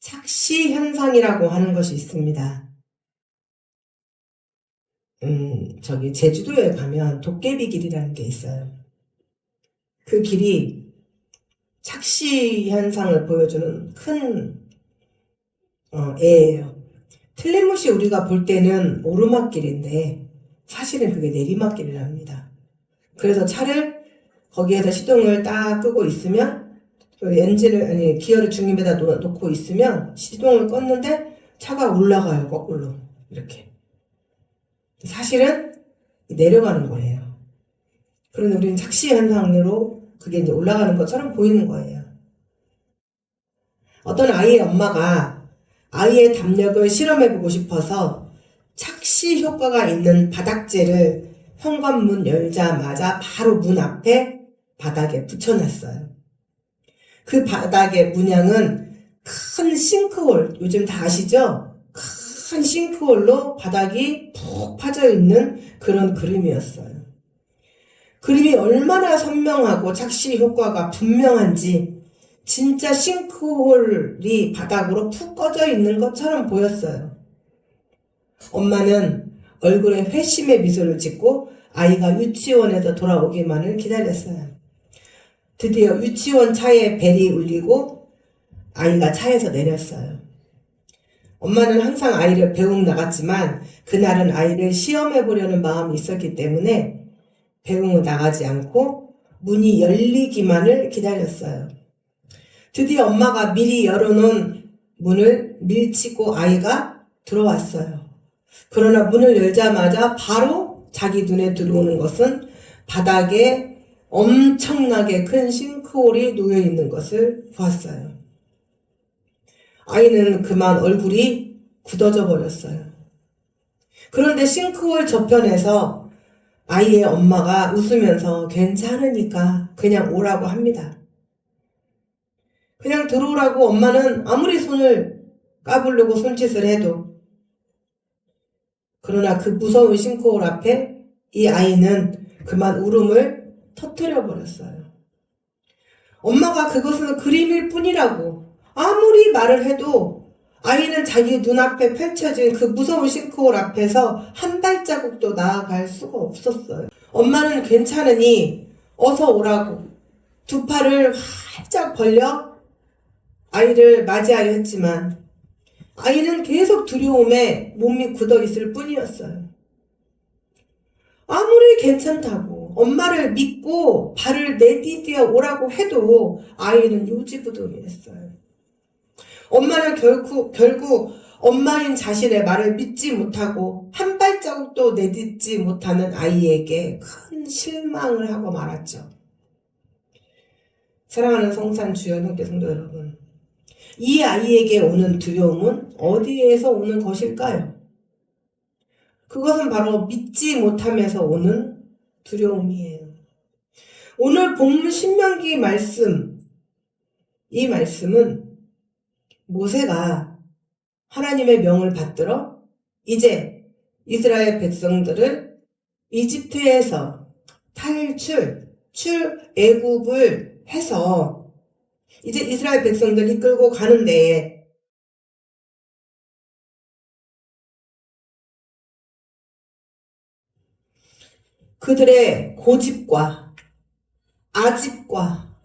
착시 현상이라고 하는 것이 있습니다. 제주도에 가면 도깨비 길이라는 게 있어요. 그 길이 착시 현상을 보여주는 큰 애예요. 틀림없이 우리가 볼 때는 오르막길인데 사실은 그게 내리막길이랍니다. 그래서 차를 거기에서 시동을 딱 끄고 있으면 기어를 중립에다 놓고 있으면 시동을 껐는데 차가 올라가요. 거꾸로 이렇게. 사실은 내려가는 거예요. 그런데 우리는 착시 현상으로 그게 이제 올라가는 것처럼 보이는 거예요. 어떤 아이의 엄마가 아이의 담력을 실험해보고 싶어서 착시 효과가 있는 바닥재를 현관문 열자마자 바로 문 앞에 바닥에 붙여놨어요. 그 바닥의 문양은 큰 싱크홀, 요즘 다 아시죠? 큰 싱크홀로 바닥이 푹 파져있는 그런 그림이었어요. 그림이 얼마나 선명하고 착시 효과가 분명한지 진짜 싱크홀이 바닥으로 푹 꺼져 있는 것처럼 보였어요. 엄마는 얼굴에 회심의 미소를 짓고 아이가 유치원에서 돌아오기만을 기다렸어요. 드디어 유치원 차에 벨이 울리고 아이가 차에서 내렸어요. 엄마는 항상 아이를 배웅 나갔지만 그날은 아이를 시험해보려는 마음이 있었기 때문에 배웅을 나가지 않고 문이 열리기만을 기다렸어요. 드디어 엄마가 미리 열어놓은 문을 밀치고 아이가 들어왔어요. 그러나 문을 열자마자 바로 자기 눈에 들어오는 것은 바닥에 엄청나게 큰 싱크홀이 놓여있는 것을 보았어요. 아이는 그만 얼굴이 굳어져 버렸어요. 그런데 싱크홀 저편에서 아이의 엄마가 웃으면서 괜찮으니까 그냥 오라고 합니다. 그냥 들어오라고 엄마는 아무리 손을 까부려고 손짓을 해도, 그러나 그 무서운 싱크홀 앞에 이 아이는 그만 울음을 터뜨려 버렸어요. 엄마가 그것은 그림일 뿐이라고 아무리 말을 해도 아이는 자기 눈앞에 펼쳐진 그 무서운 싱크홀 앞에서 한 발자국도 나아갈 수가 없었어요. 엄마는 괜찮으니 어서 오라고 두 팔을 활짝 벌려 아이를 맞이하려 했지만 아이는 계속 두려움에 몸이 굳어 있을 뿐이었어요. 아무리 괜찮다고 엄마를 믿고 발을 내디뎌 오라고 해도 아이는 요지부동이었어요. 엄마는 결국 엄마인 자신의 말을 믿지 못하고 한 발자국도 내딛지 못하는 아이에게 큰 실망을 하고 말았죠. 사랑하는 성산 주연학교 성도 여러분, 이 아이에게 오는 두려움은 어디에서 오는 것일까요? 그것은 바로 믿지 못하면서 오는 두려움이에요. 오늘 본문 신명기 말씀, 이 말씀은 모세가 하나님의 명을 받들어 이제 이스라엘 백성들을 이집트에서 출애굽을 해서 이제 이스라엘 백성들이 끌고 가는데 그들의 고집과 아집과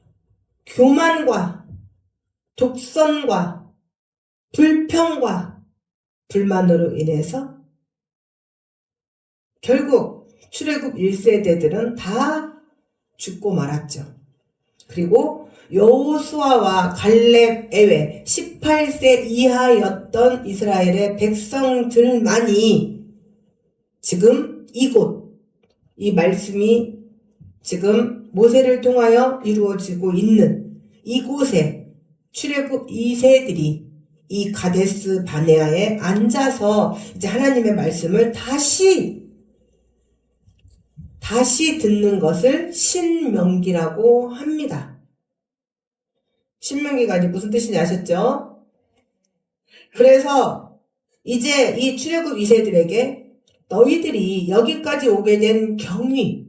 교만과 독선과 불평과 불만으로 인해서 결국 출애굽 1세대들은 다 죽고 말았죠. 그리고 여호수아와 갈렙 에외 18세 이하였던 이스라엘의 백성들만이 지금 이 말씀이 지금 모세를 통하여 이루어지고 있는 이곳에 출애굽 2세들이 이 가데스 바네아에 앉아서 이제 하나님의 말씀을 다시 듣는 것을 신명기라고 합니다. 신명기가 이제 무슨 뜻인지 아셨죠? 그래서 이제 이 출애굽 2세들에게 너희들이 여기까지 오게 된 경위,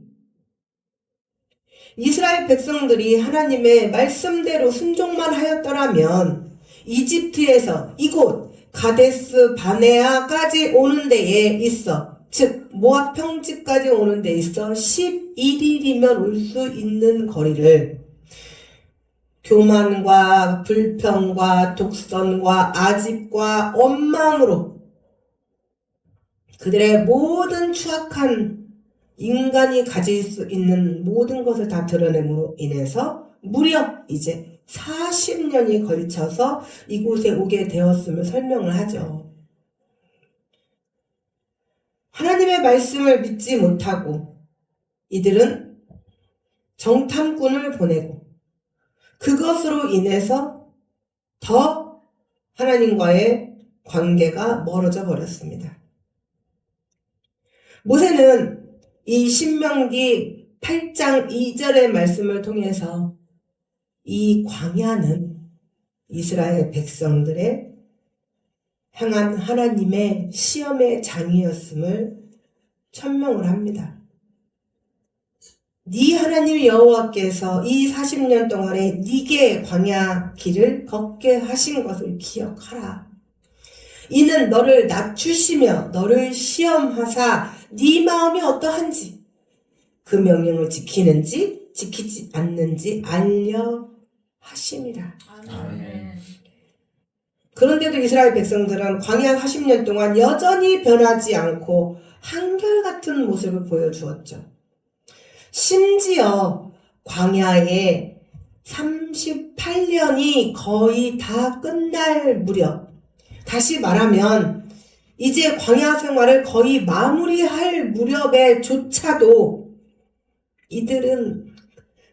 이스라엘 백성들이 하나님의 말씀대로 순종만 하였더라면 이집트에서 이곳 가데스 바네아까지 오는 데에 있어. 즉 모압 평지까지 오는 데 있어 11일이면 올 수 있는 거리를 교만과 불평과 독선과 아집과 원망으로 그들의 모든 추악한 인간이 가질 수 있는 모든 것을 다 드러냄으로 인해서 무려 이제 40년이 걸쳐서 이곳에 오게 되었음을 설명을 하죠. 하나님의 말씀을 믿지 못하고 이들은 정탐꾼을 보내고 그것으로 인해서 더 하나님과의 관계가 멀어져 버렸습니다. 모세는 이 신명기 8장 2절의 말씀을 통해서 이 광야는 이스라엘 백성들의 향한 하나님의 시험의 장이었음을 천명을 합니다. 네 하나님 여호와께서 이 40년 동안에 네게 광야 길을 걷게 하신 것을 기억하라. 이는 너를 낮추시며 너를 시험하사 네 마음이 어떠한지 그 명령을 지키는지 지키지 않는지 알려 하심이라. 아멘. 그런데도 이스라엘 백성들은 광야 40년 동안 여전히 변하지 않고 한결같은 모습을 보여주었죠. 심지어 광야에 38년이 거의 다 끝날 무렵, 다시 말하면 이제 광야 생활을 거의 마무리할 무렵에조차도 이들은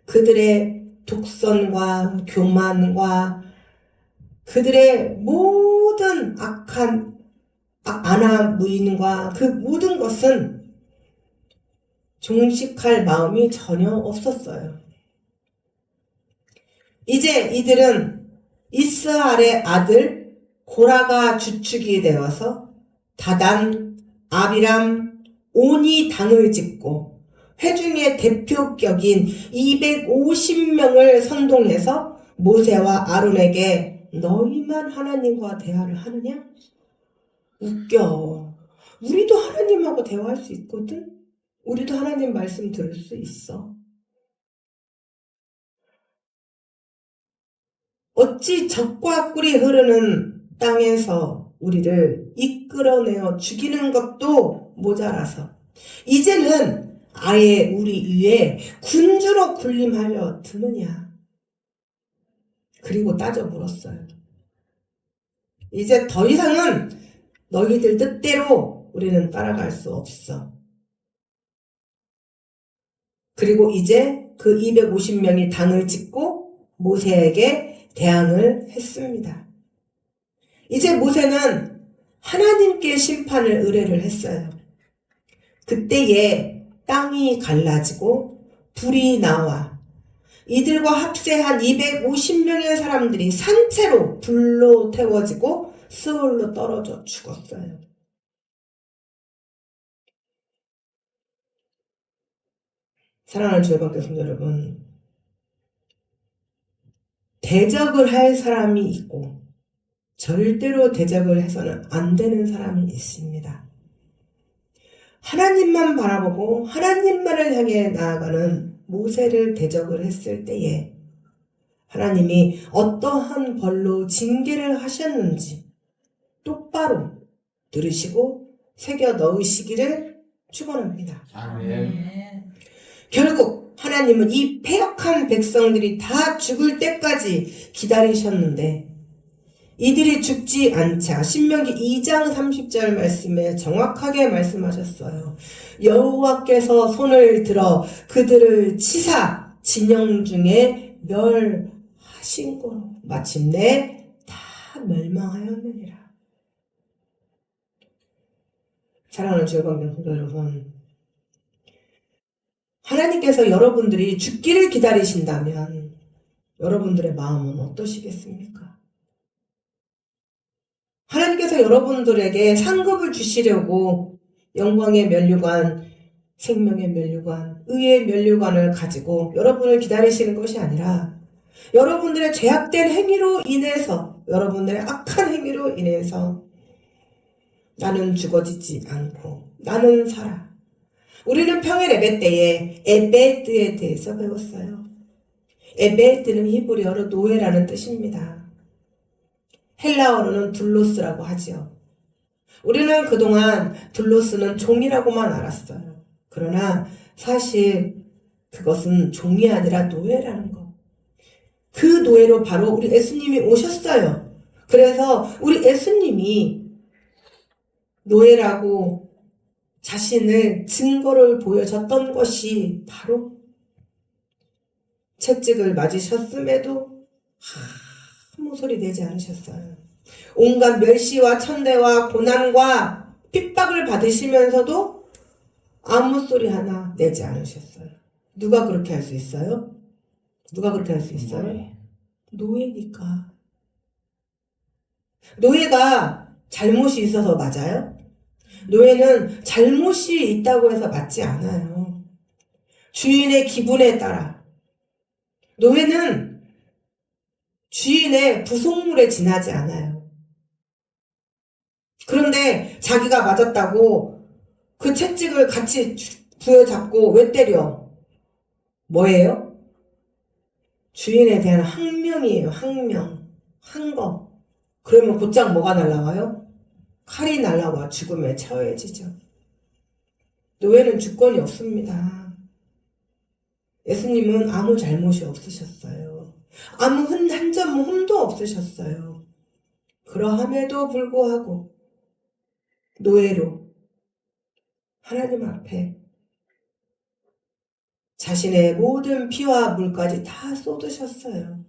그들의 독선과 교만과 그들의 모든 악한 안하무인과 그 모든 것은 종식할 마음이 전혀 없었어요. 이제 이들은 이스라엘의 아들 고라가 주축이 되어서 다단, 아비람, 오니 당을 짓고 회중의 대표격인 250명을 선동해서 모세와 아론에게 너희만 하나님과 대화를 하느냐? 웃겨. 우리도 하나님하고 대화할 수 있거든? 우리도 하나님 말씀 들을 수 있어. 어찌 적과 꿀이 흐르는 땅에서 우리를 이끌어내어 죽이는 것도 모자라서 이제는 아예 우리 위에 군주로 군림하려 드느냐. 그리고 따져 물었어요. 이제 더 이상은 너희들 뜻대로 우리는 따라갈 수 없어. 그리고 이제 그 250명이 당을 짓고 모세에게 대항을 했습니다. 이제 모세는 하나님께 심판을 의뢰를 했어요. 그때에 땅이 갈라지고 불이 나와 이들과 합세한 250명의 사람들이 산채로 불로 태워지고 스올로 떨어져 죽었어요. 사랑하는 주의 성도 여러분, 대적을 할 사람이 있고 절대로 대적을 해서는 안 되는 사람이 있습니다. 하나님만 바라보고 하나님만을 향해 나아가는 모세를 대적을 했을 때에 하나님이 어떠한 벌로 징계를 하셨는지 똑바로 들으시고 새겨 넣으시기를 축원합니다. 아멘. 결국 하나님은 이 패역한 백성들이 다 죽을 때까지 기다리셨는데 이들이 죽지 않자 신명기 2장 30절 말씀에 정확하게 말씀하셨어요. 여호와께서 손을 들어 그들을 치사 진영 중에 멸하신 거로 마침내 다 멸망하였느니라. 사랑하는 주의 성도 여러분, 하나님께서 여러분들이 죽기를 기다리신다면 여러분들의 마음은 어떠시겠습니까? 하나님께서 여러분들에게 상급을 주시려고 영광의 면류관, 생명의 면류관, 의의 면류관을 가지고 여러분을 기다리시는 것이 아니라 여러분들의 죄악된 행위로 인해서 여러분들의 악한 행위로 인해서 나는 죽어지지 않고 나는 살아. 우리는 평일 예배 때에 에베드에 대해서 배웠어요. 에베드는 히브리어로 노예라는 뜻입니다. 헬라어로는 둘로스라고 하지요. 우리는 그동안 둘로스는 종이라고만 알았어요. 그러나 사실 그것은 종이 아니라 노예라는 거. 그 노예로 바로 우리 예수님이 오셨어요. 그래서 우리 예수님이 노예라고 자신을 증거를 보여줬던 것이 바로 채찍을 맞으셨음에도 아무 소리 내지 않으셨어요. 온갖 멸시와 천대와 고난과 핍박을 받으시면서도 아무 소리 하나 내지 않으셨어요. 누가 그렇게 할 수 있어요? 누가 그렇게 할 수 있어요? 노예니까. 노예가 잘못이 있어서 맞아요? 노예는 잘못이 있다고 해서 맞지 않아요. 주인의 기분에 따라. 노예는 주인의 부속물에 지나지 않아요. 그런데 자기가 맞았다고 그 채찍을 같이 부여잡고 왜 때려? 뭐예요? 주인에 대한 항명이에요. 항명. 한 거. 그러면 곧장 뭐가 날라와요? 칼이 날라와 죽음에 처해지죠. 노예는 주권이 없습니다. 예수님은 아무 잘못이 없으셨어요. 아무 한 점 흠도 없으셨어요. 그러함에도 불구하고 노예로 하나님 앞에 자신의 모든 피와 물까지 다 쏟으셨어요.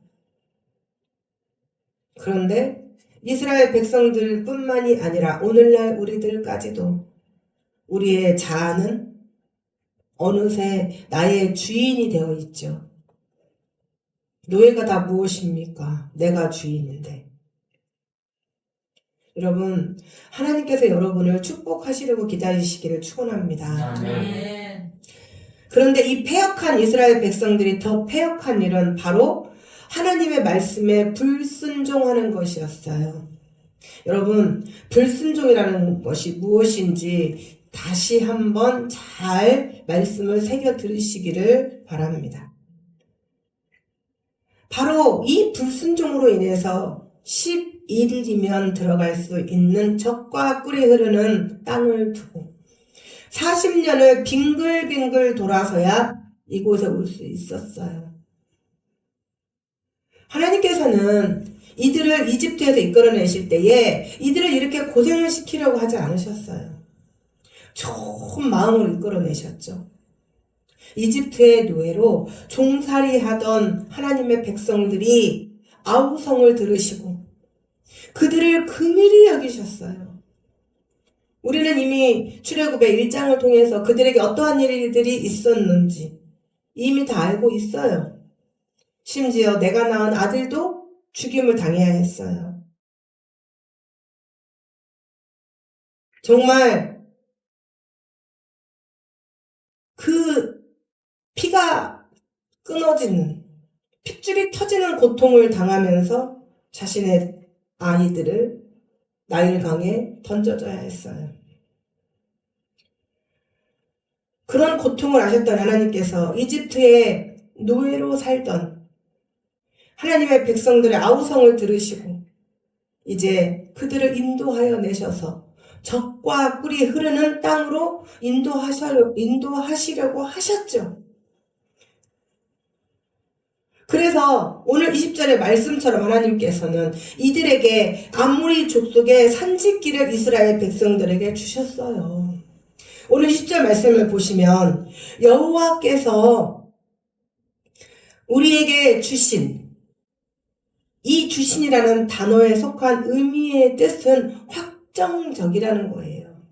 그런데 이스라엘 백성들뿐만이 아니라 오늘날 우리들까지도 우리의 자아는 어느새 나의 주인이 되어 있죠. 노예가 다 무엇입니까? 내가 주인인데. 여러분, 하나님께서 여러분을 축복하시려고 기다리시기를 축원합니다. 아멘. 그런데 이 패역한 이스라엘 백성들이 더 패역한 일은 바로 하나님의 말씀에 불순종하는 것이었어요. 여러분, 불순종이라는 것이 무엇인지 다시 한번 잘 말씀을 새겨 들으시기를 바랍니다. 바로 이 불순종으로 인해서 11일이면 들어갈 수 있는 젖과 꿀이 흐르는 땅을 두고 40년을 빙글빙글 돌아서야 이곳에 올 수 있었어요. 하나님께서는 이들을 이집트에서 이끌어내실 때에 이들을 이렇게 고생을 시키려고 하지 않으셨어요. 좋은 마음으로 이끌어내셨죠. 이집트의 노예로 종살이하던 하나님의 백성들이 아우성을 들으시고 그들을 긍휼히 여기셨어요. 우리는 이미 출애굽의 1장을 통해서 그들에게 어떠한 일들이 있었는지 이미 다 알고 있어요. 심지어 내가 낳은 아들도 죽임을 당해야 했어요. 정말 그 피가 끊어지는, 핏줄이 터지는 고통을 당하면서 자신의 아이들을 나일강에 던져줘야 했어요. 그런 고통을 아셨던 하나님께서 이집트의 노예로 살던 하나님의 백성들의 아우성을 들으시고 이제 그들을 인도하여 내셔서 젖과 꿀이 흐르는 땅으로 인도하시려고 하셨죠. 그래서 오늘 20절의 말씀처럼 하나님께서는 이들에게 아모리 족속의 산지길을 이스라엘 백성들에게 주셨어요. 오늘 20절 말씀을 보시면 여호와께서 우리에게 주신 이 주신이라는 단어에 속한 의미의 뜻은 확정적이라는 거예요.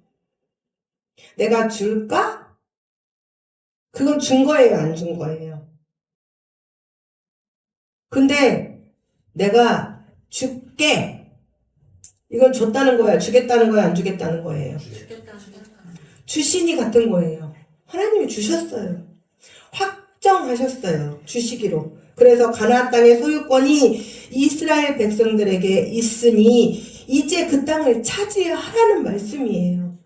내가 줄까? 그건 준 거예요, 안 준 거예요? 근데 내가 줄게. 이건 줬다는 거야, 주겠다는 거야, 안 주겠다는 거예요? 주신이 같은 거예요. 하나님이 주셨어요. 확정하셨어요. 주시기로. 그래서 가나안 땅의 소유권이 이스라엘 백성들에게 있으니 이제 그 땅을 차지하라는 말씀이에요.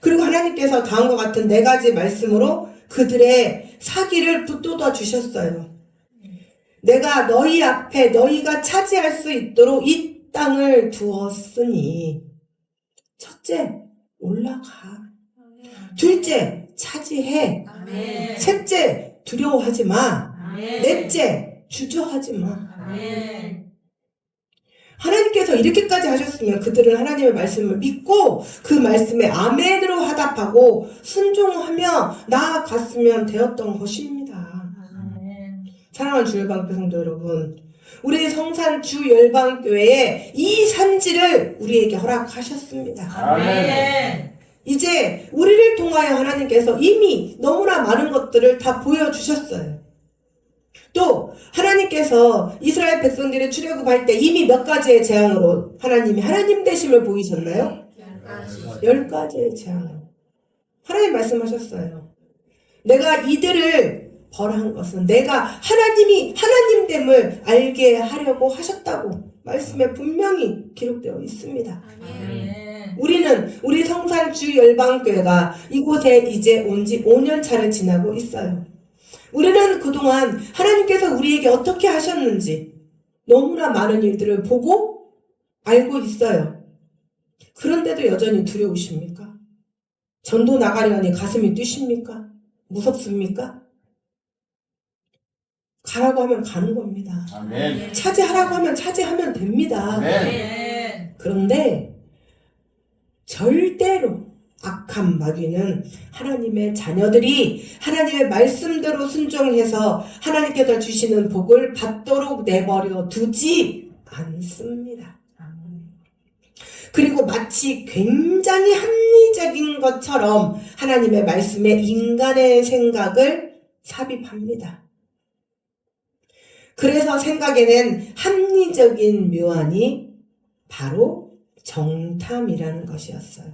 그리고 하나님께서 다음과 같은 4가지 말씀으로 그들의 사기를 붙돋아 주셨어요. 내가 너희 앞에 너희가 차지할 수 있도록 이 땅을 두었으니 첫째, 올라가. 둘째, 차지해. 아멘. 셋째, 두려워하지 마. 아멘. 넷째, 주저하지 마. 아멘. 하나님께서 이렇게까지 하셨으면 그들은 하나님의 말씀을 믿고 그 말씀에 아멘으로 화답하고 순종하며 나아갔으면 되었던 것입니다. 아멘. 사랑하는 주일방교 성도 여러분, 우리 성산 주열방교회에 이 산지를 우리에게 허락하셨습니다. 아멘. 이제 우리를 통하여 하나님께서 이미 너무나 많은 것들을 다 보여주셨어요. 또 하나님께서 이스라엘 백성들이 출애굽할 때 이미 몇 가지의 재앙으로 하나님이 하나님 되심을 보이셨나요? 10가지의 재앙으로 하나님 말씀하셨어요. 내가 이들을 벌한 것은 내가 하나님이 하나님됨을 알게 하려고 하셨다고 말씀에 분명히 기록되어 있습니다. 아멘. 우리는 우리 성산 주열방교회가 이곳에 이제 온 지 5년 차를 지나고 있어요. 우리는 그동안 하나님께서 우리에게 어떻게 하셨는지 너무나 많은 일들을 보고 알고 있어요. 그런데도 여전히 두려우십니까? 전도 나가려니 가슴이 뛰십니까? 무섭습니까? 가라고 하면 가는 겁니다. 아멘. 차지하라고 하면 차지하면 됩니다. 아멘. 그런데 절대로 악한 마귀는 하나님의 자녀들이 하나님의 말씀대로 순종해서 하나님께서 주시는 복을 받도록 내버려 두지 않습니다. 그리고 마치 굉장히 합리적인 것처럼 하나님의 말씀에 인간의 생각을 삽입합니다. 그래서 생각에는 합리적인 묘안이 바로 정탐이라는 것이었어요.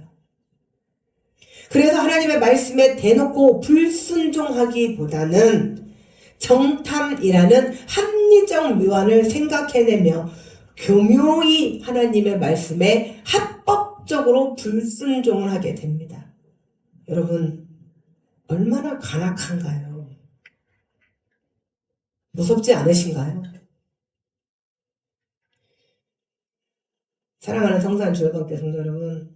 그래서 하나님의 말씀에 대놓고 불순종하기보다는 정탐이라는 합리적 묘안을 생각해내며 교묘히 하나님의 말씀에 합법적으로 불순종을 하게 됩니다. 여러분, 얼마나 간악한가요? 무섭지 않으신가요? 사랑하는 성산 주일방교 성도 여러분,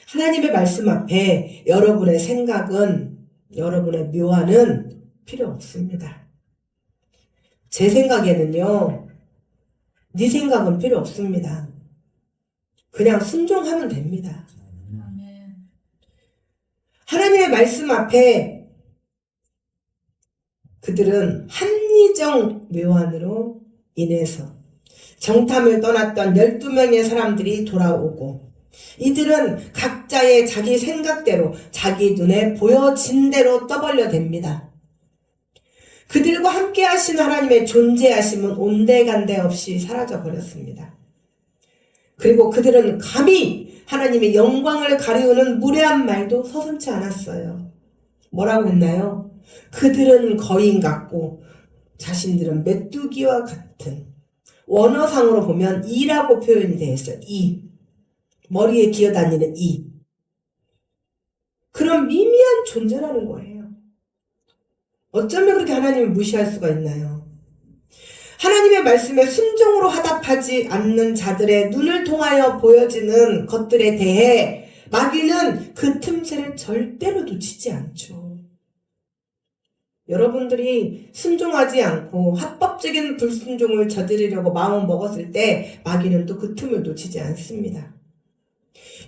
하나님의 말씀 앞에 여러분의 생각은, 여러분의 묘안은 필요 없습니다. 제 생각에는요, 네 생각은 필요 없습니다. 그냥 순종하면 됩니다. 아멘. 하나님의 말씀 앞에 그들은 합리적 묘안으로 인해서 정탐을 떠났던 12명의 사람들이 돌아오고 이들은 각자의 자기 생각대로 자기 눈에 보여진 대로 떠벌려댑니다. 그들과 함께 하신 하나님의 존재하심은 온데간데 없이 사라져버렸습니다. 그리고 그들은 감히 하나님의 영광을 가리우는 무례한 말도 서슴지 않았어요. 뭐라고 했나요? 그들은 거인 같고 자신들은 메뚜기와 같은, 원어상으로 보면 이라고 표현이 되어 있어요. 이. 머리에 기어다니는 이. 그런 미미한 존재라는 거예요. 어쩌면 그렇게 하나님을 무시할 수가 있나요? 하나님의 말씀에 순종으로 화답하지 않는 자들의 눈을 통하여 보여지는 것들에 대해 마귀는 그 틈새를 절대로 놓치지 않죠. 여러분들이 순종하지 않고 합법적인 불순종을 저지르려고 마음을 먹었을 때 마귀는 또 그 틈을 놓치지 않습니다.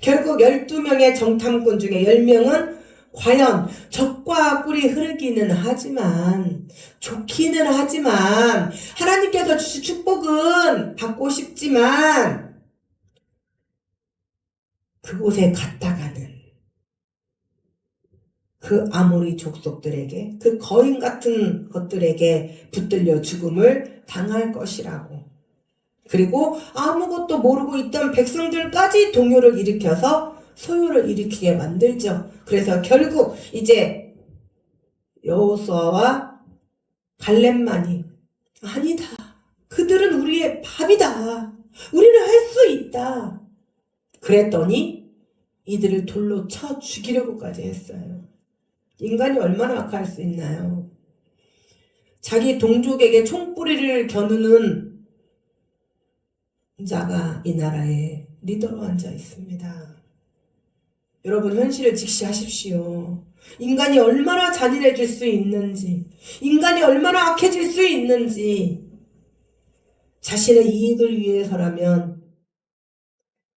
결국 12명의 정탐꾼 중에 10명은 과연 적과 꿀이 흐르기는 하지만, 좋기는 하지만, 하나님께서 주신 축복은 받고 싶지만, 그곳에 갔다가는 그 아모리 족속들에게, 그 거인 같은 것들에게 붙들려 죽음을 당할 것이라고. 그리고 아무것도 모르고 있던 백성들까지 동요를 일으켜서 소요를 일으키게 만들죠. 그래서 결국 이제 여호수아와 갈렙만이 아니다, 그들은 우리의 밥이다. 우리는 할 수 있다. 그랬더니 이들을 돌로 쳐 죽이려고까지 했어요. 인간이 얼마나 악할 수 있나요? 자기 동족에게 총뿌리를 겨누는 자가 이 나라의 리더로 앉아 있습니다. 여러분, 현실을 직시하십시오. 인간이 얼마나 잔인해질 수 있는지, 인간이 얼마나 악해질 수 있는지, 자신의 이익을 위해서라면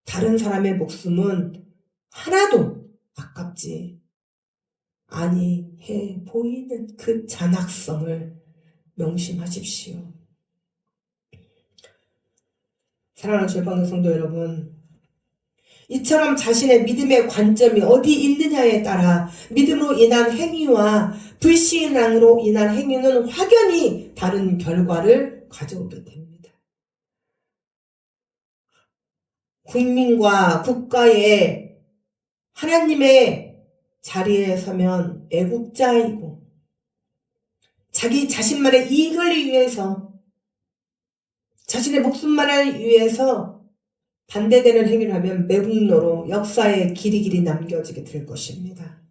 다른 사람의 목숨은 하나도 아깝지 아니해 보이는 그 잔악성을 명심하십시오. 사랑하는 주일방송 성도 여러분, 이처럼 자신의 믿음의 관점이 어디 있느냐에 따라 믿음으로 인한 행위와 불신앙으로 인한 행위는 확연히 다른 결과를 가져오게 됩니다. 국민과 국가의 하나님의 자리에 서면 애국자이고 자기 자신만의 이익을 위해서 자신의 목숨만을 위해서 반대되는 행위를 하면 매국노로 역사에 길이길이 남겨지게 될 것입니다.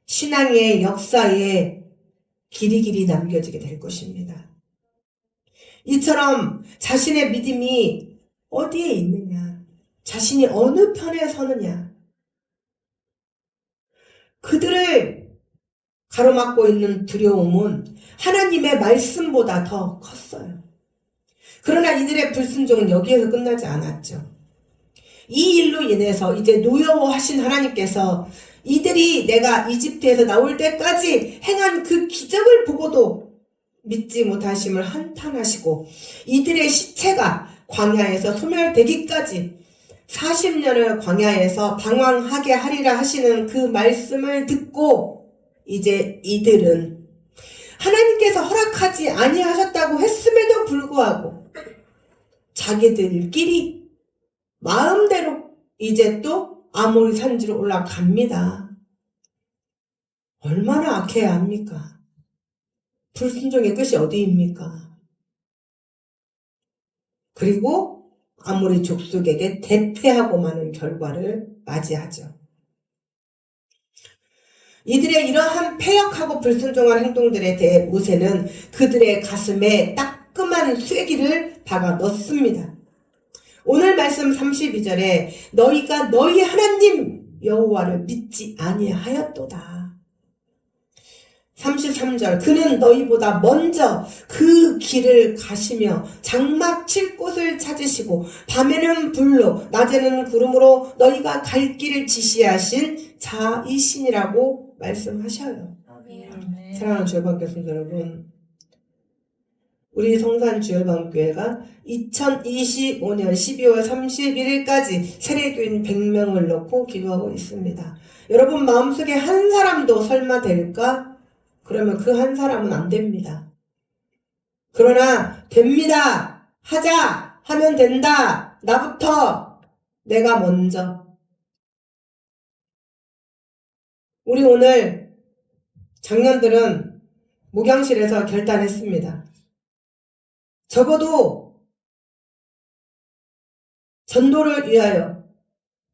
신앙의 역사에 길이길이 남겨지게 될 것입니다. 이처럼 자신의 믿음이 어디에 있느냐, 자신이 어느 편에 서느냐, 그들을 가로막고 있는 두려움은 하나님의 말씀보다 더 컸어요. 그러나 이들의 불순종은 여기에서 끝나지 않았죠. 이 일로 인해서 이제 노여워하신 하나님께서 이들이 내가 이집트에서 나올 때까지 행한 그 기적을 보고도 믿지 못하심을 한탄하시고 이들의 시체가 광야에서 소멸되기까지 40년을 광야에서 방황하게 하리라 하시는 그 말씀을 듣고 이제 이들은 하나님께서 허락하지 아니하셨다고 했음에도 불구하고 자기들끼리 마음대로 이제 또 아모리 산지로 올라갑니다. 얼마나 악해야 합니까? 불순종의 끝이 어디입니까? 그리고 아모리 족속에게 대패하고 마는 결과를 맞이하죠. 이들의 이러한 패역하고 불순종한 행동들에 대해 모세는 그들의 가슴에 따끔한 쐐기를 박아 넣습니다. 오늘 말씀 32절에 너희가 너희 하나님 여호와를 믿지 아니하였도다. 33절 그는 너희보다 먼저 그 길을 가시며 장막 칠 곳을 찾으시고 밤에는 불로 낮에는 구름으로 너희가 갈 길을 지시하신 자이신이라고 말씀하셔요. 아멘. 사랑하는 주일방교 성도 여러분, 우리 성산주일방교회가 2025년 12월 31일까지 세례교인 100명을 넣고 기도하고 있습니다. 여러분 마음속에 한 사람도 설마 될까? 그러면 그 한 사람은 안 됩니다. 그러나 됩니다. 하자. 하면 된다. 나부터. 내가 먼저. 우리 오늘 장년들은 목양실에서 결단했습니다. 적어도 전도를 위하여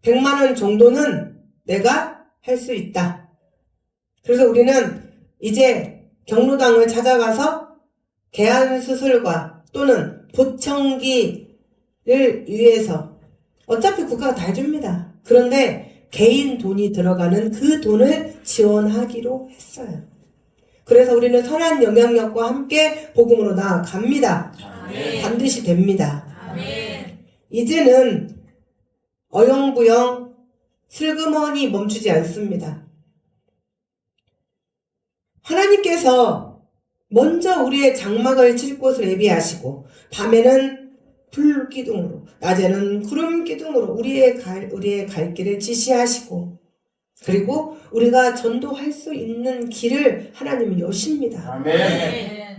100만 원 정도는 내가 할 수 있다. 그래서 우리는 이제 경로당을 찾아가서 개안수술과 또는 보청기를 위해서 어차피 국가가 다 해줍니다. 그런데 개인 돈이 들어가는 그 돈을 지원하기로 했어요. 그래서 우리는 선한 영향력과 함께 복음으로 나아갑니다. 아멘. 반드시 됩니다. 아멘. 이제는 어영부영 슬그머니 멈추지 않습니다. 하나님께서 먼저 우리의 장막을 칠 곳을 예비하시고 밤에는 불기둥으로 낮에는 구름 기둥으로 우리의 갈 길을 지시하시고 그리고 우리가 전도할 수 있는 길을 하나님은 여십니다. 아멘.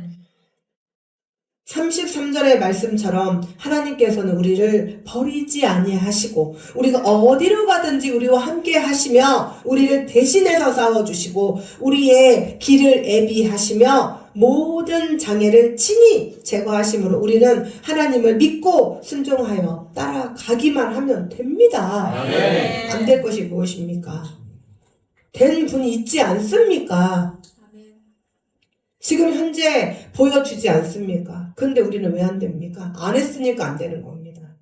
33절의 말씀처럼 하나님께서는 우리를 버리지 아니하시고 우리가 어디로 가든지 우리와 함께 하시며 우리를 대신해서 싸워주시고 우리의 길을 애비하시며 모든 장애를 친히 제거하심으로 우리는 하나님을 믿고 순종하여 따라가기만 하면 됩니다. 아멘. 안 될 것이 무엇입니까? 된 분이 있지 않습니까? 지금 현재 보여주지 않습니까? 근데 우리는 왜 안 됩니까? 안 했으니까 안 되는 겁니다.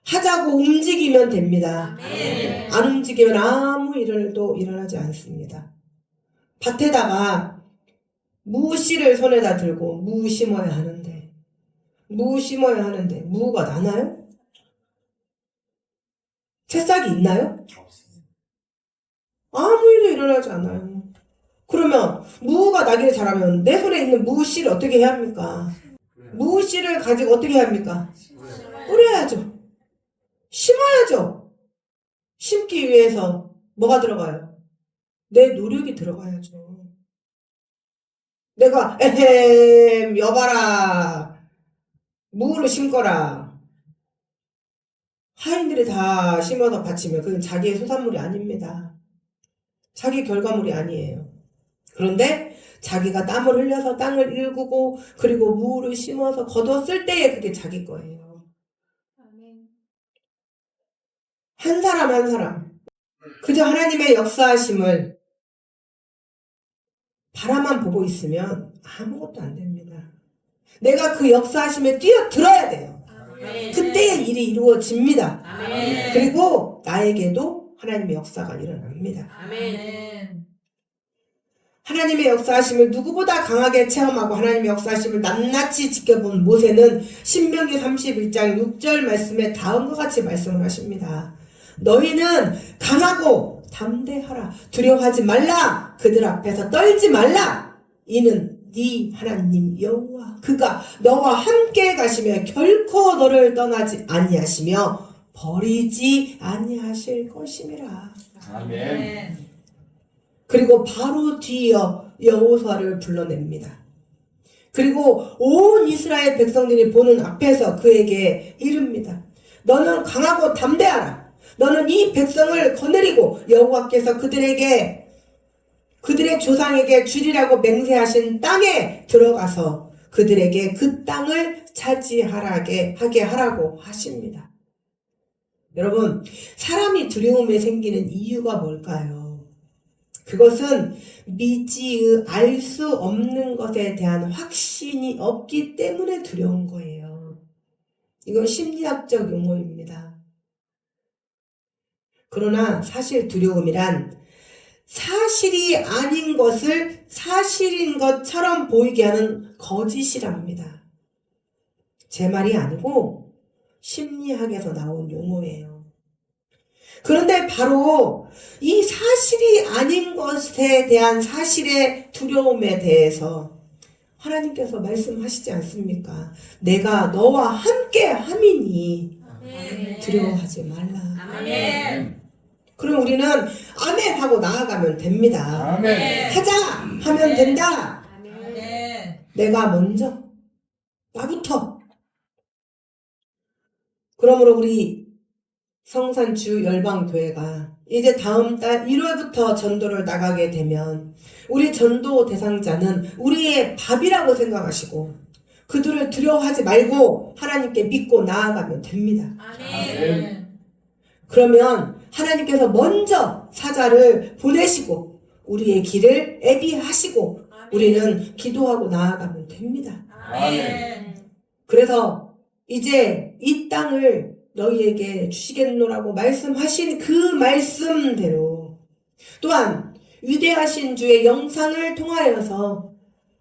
하자고 움직이면 됩니다. 아멘. 안 움직이면 아무 일도 일어나지 않습니다. 밭에다가 무 씨를 손에다 들고 무 심어야 하는데 무가 나나요? 새싹이 있나요? 아무 일도 일어나지 않아요. 그러면 무가 나기를 잘하면 내 손에 있는 무 씨를 어떻게 해야 합니까? 무 씨를 가지고 어떻게 해야 합니까? 뿌려야죠. 심어야죠. 심기 위해서 뭐가 들어가요? 내 노력이 들어가야죠. 내가 에헴 여봐라 무를 심거라 하인들이 다 심어서 바치면 그건 자기의 소산물이 아닙니다. 자기 결과물이 아니에요. 그런데 자기가 땀을 흘려서 땅을 일구고 그리고 무를 심어서 거뒀을 때에 그게 자기 거예요. 한 사람 한 사람 그저 하나님의 역사하심을 바라만 보고 있으면 아무것도 안 됩니다. 내가 그 역사하심에 뛰어들어야 돼요. 아멘. 그때의 일이 이루어집니다. 아멘. 그리고 나에게도 하나님의 역사가 일어납니다. 아멘. 하나님의 역사하심을 누구보다 강하게 체험하고 하나님의 역사하심을 낱낱이 지켜본 모세는 신명기 31장 6절 말씀에 다음과 같이 말씀을 하십니다. 너희는 강하고 담대하라. 두려워하지 말라. 그들 앞에서 떨지 말라. 이는 네 하나님 여호와 그가 너와 함께 가시며 결코 너를 떠나지 아니하시며 버리지 아니하실 것임이라. 아멘. 그리고 바로 뒤이어 여호수아를 불러냅니다. 그리고 온 이스라엘 백성들이 보는 앞에서 그에게 이릅니다. 너는 강하고 담대하라. 너는 이 백성을 거느리고 여호와께서 그들의 조상에게 주리라고 맹세하신 땅에 들어가서 그들에게 그 땅을 차지하게 하라고 하십니다. 여러분, 사람이 두려움에 생기는 이유가 뭘까요? 그것은 미지의 알 수 없는 것에 대한 확신이 없기 때문에 두려운 거예요. 이건 심리학적 용어입니다. 그러나 사실 두려움이란 사실이 아닌 것을 사실인 것처럼 보이게 하는 거짓이랍니다. 제 말이 아니고 심리학에서 나온 용어예요. 그런데 바로 이 사실이 아닌 것에 대한 사실의 두려움에 대해서 하나님께서 말씀하시지 않습니까? 내가 너와 함께 함이니 두려워하지 말라. 아멘. 그럼 우리는 아멘 하고 나아가면 됩니다. 아멘. 하자 하면 된다. 아멘. 내가 먼저 나부터. 그러므로 우리 성산주 열방교회가 이제 다음 달 1월부터 전도를 나가게 되면 우리 전도 대상자는 우리의 밥이라고 생각하시고 그들을 두려워하지 말고 하나님께 믿고 나아가면 됩니다. 아멘. 그러면 하나님께서 먼저 사자를 보내시고 우리의 길을 애비하시고 우리는 기도하고 나아가면 됩니다. 아멘. 그래서 이제 이 땅을 너희에게 주시겠노라고 말씀하신 그 말씀대로 또한 위대하신 주의 영상을 통하여서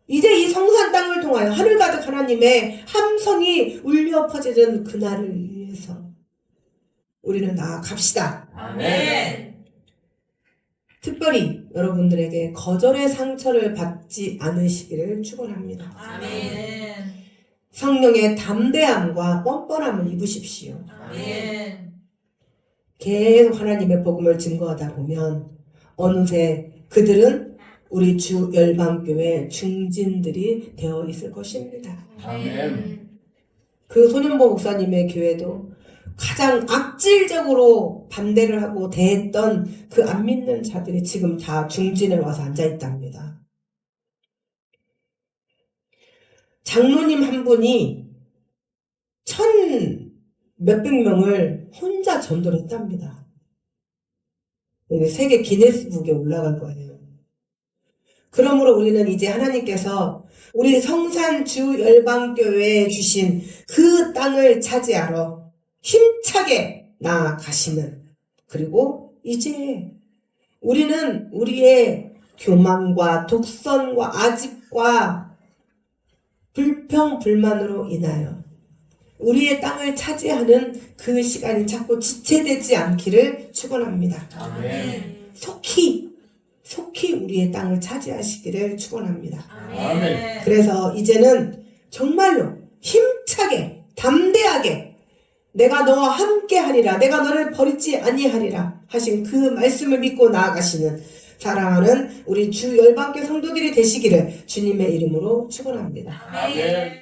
이제 이 성산 땅을 통하여 하늘 가득 하나님의 함성이 울려 퍼지는 그날을 위해서 우리는 나아갑시다. 아멘. 특별히 여러분들에게 거절의 상처를 받지 않으시기를 축원합니다. 아멘. 성령의 담대함과 뻔뻔함을 입으십시오. 아멘. 계속 하나님의 복음을 증거하다 보면 어느새 그들은 우리 주 열방교회 중진들이 되어 있을 것입니다. 아멘. 그 손현보 목사님의 교회도 가장 악질적으로 반대를 하고 대했던 그 안 믿는 자들이 지금 다 중진에 와서 앉아 있답니다. 장로님 한 분이 1,000몇백 명을 혼자 전도를 했답니다. 세계 기네스북에 올라갈 거예요. 그러므로 우리는 이제 하나님께서 우리 성산주 열방교회에 주신 그 땅을 차지하러 힘차게 나아가시는, 그리고 이제 우리는 우리의 교만과 독선과 아집과 불평불만으로 인하여 우리의 땅을 차지하는 그 시간이 자꾸 지체되지 않기를 축원합니다. 아멘. 속히 우리의 땅을 차지하시기를 축원합니다. 아멘. 그래서 이제는 정말로 힘차게 담대하게 내가 너와 함께 하리라, 내가 너를 버리지 아니하리라 하신 그 말씀을 믿고 나아가시는 사랑하는 우리 주 열방교 성도들이 되시기를 주님의 이름으로 축원합니다. 아멘.